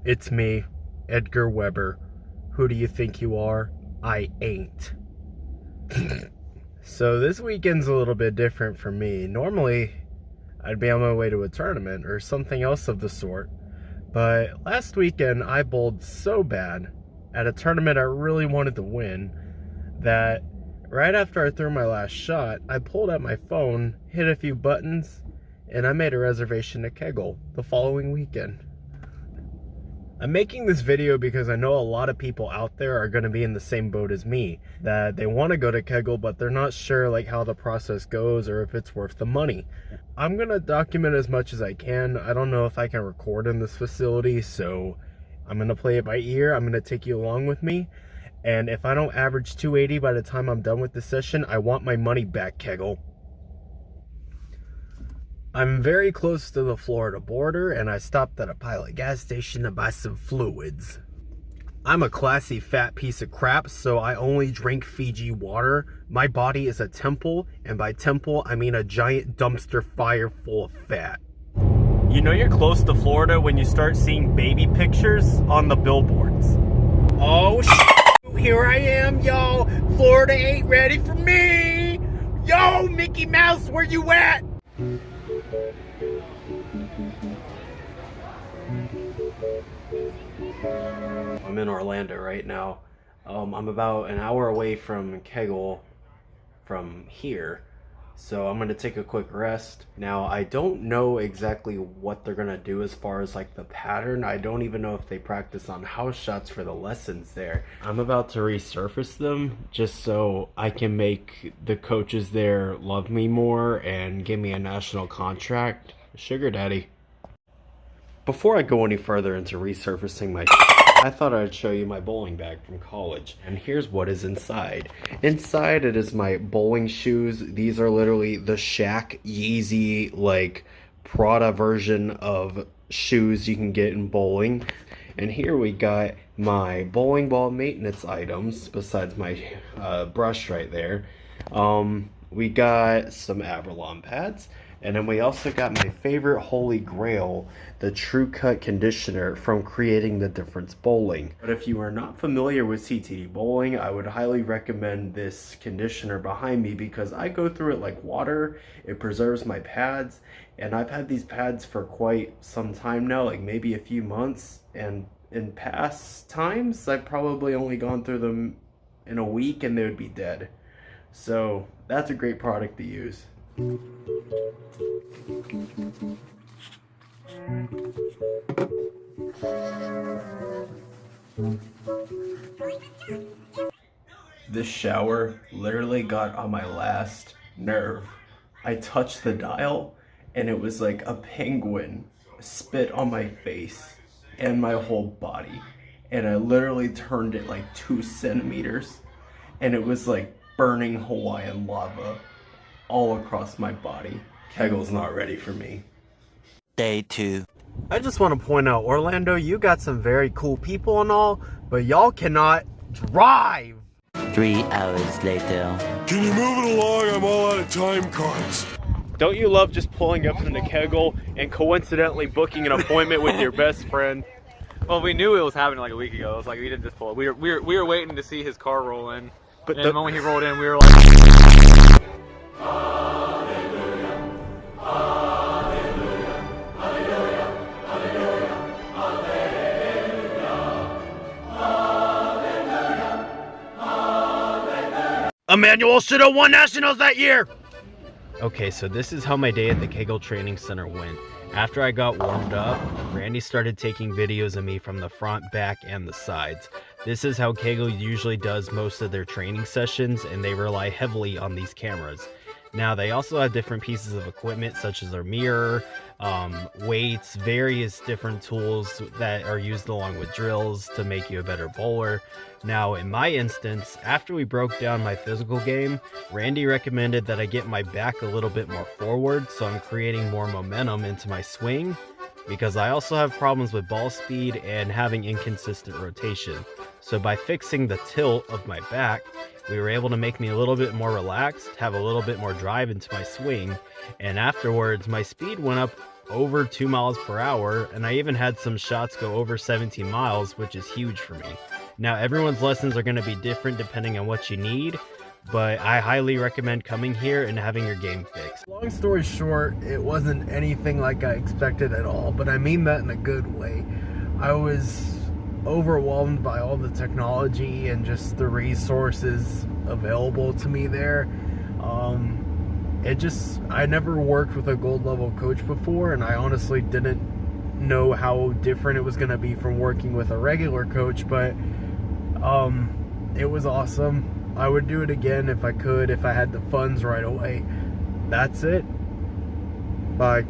It's me, Edgar Weber. Who do you think you are? I ain't. So this weekend's a little bit different for me. Normally, I'd be on my way to a tournament or something else of the sort. But last weekend, I bowled so bad at a tournament I really wanted to win that right after I threw my last shot, I pulled out my phone, hit a few buttons, and I made a reservation at Kegel the following weekend. I'm making this video because I know a lot of people out there are going to be in the same boat as me, that they want to go to Kegel, but they're not sure like how the process goes or if it's worth the money. I'm going to document as much as I can. I don't know if I can record in this facility, so I'm going to play it by ear. I'm going to take you along with me. And if I don't average 280 by the time I'm done with the session, I want my money back, Kegel. I'm very close to the Florida border, and I stopped at a Pilot gas station to buy some fluids. I'm a classy fat piece of crap, so I only drink Fiji water. My body is a temple, and by temple, I mean a giant dumpster fire full of fat. You know you're close to Florida when you start seeing baby pictures on the billboards. Oh, here I am, y'all. Florida ain't ready for me. Yo, Mickey Mouse, where you at? I'm in Orlando right now. I'm about an hour away from Kegel from here, so I'm gonna take a quick rest. Now, I don't know exactly what they're gonna do as far as like the pattern. I don't even know if they practice on house shots for the lessons there. I'm about to resurface them just so I can make the coaches there love me more and give me a national contract. Sugar daddy. Before I go any further into resurfacing my I thought I'd show you my bowling bag from college. And here's what is inside. Inside it is my bowling shoes. These are literally the Shaq Yeezy, like, Prada version of shoes you can get in bowling. And here we got my bowling ball maintenance items, besides my brush right there. We got some Abralon pads. And then we also got my favorite holy grail, the True Cut conditioner from Creating the Difference Bowling. But if you are not familiar with CTD bowling, I would highly recommend this conditioner behind me because I go through it like water. It preserves my pads, and I've had these pads for quite some time now, like maybe a few months. And in past times, I've probably only gone through them in a week and they would be dead. So that's a great product to use. This shower literally got on my last nerve. I touched the dial and it was like a penguin spit on my face and my whole body. And I literally turned it like 2 centimeters and it was like burning Hawaiian lava all across my body. Kegel's not ready for me. Day 2. I just want to point out, Orlando, you got some very cool people and all, but y'all cannot drive. 3 hours later. Can you move it along? I'm all out of time cards. Don't you love just pulling up into Kegel and coincidentally booking an appointment with your best friend? Well, we knew it was happening like a week ago. It was like we didn't just pull it. We were waiting to see his car roll in. But the moment he rolled in, we were like, Emmanuel should have won nationals that year. Okay, so this is how my day at the Kegel Training Center went. After I got warmed up, Randy started taking videos of me from the front, back, and the sides. This is how Kegel usually does most of their training sessions, and they rely heavily on these cameras. Now, they also have different pieces of equipment such as their mirror, weights, various different tools that are used along with drills to make you a better bowler. Now, in my instance, after we broke down my physical game, Randy recommended that I get my back a little bit more forward, so I'm creating more momentum into my swing, because I also have problems with ball speed and having inconsistent rotation. So by fixing the tilt of my back, we were able to make me a little bit more relaxed, have a little bit more drive into my swing, and afterwards my speed went up over 2 miles per hour, and I even had some shots go over 17 miles, which is huge for me. Now, everyone's lessons are going to be different depending on what you need, but I highly recommend coming here and having your game fixed. Long story short, it wasn't anything like I expected at all, but I mean that in a good way. I was overwhelmed by all the technology and just the resources available to me there. I never worked with a gold level coach before, and I honestly didn't know how different it was going to be from working with a regular coach, but it was awesome. I would do it again if I could, if I had the funds right away. That's it. Bye.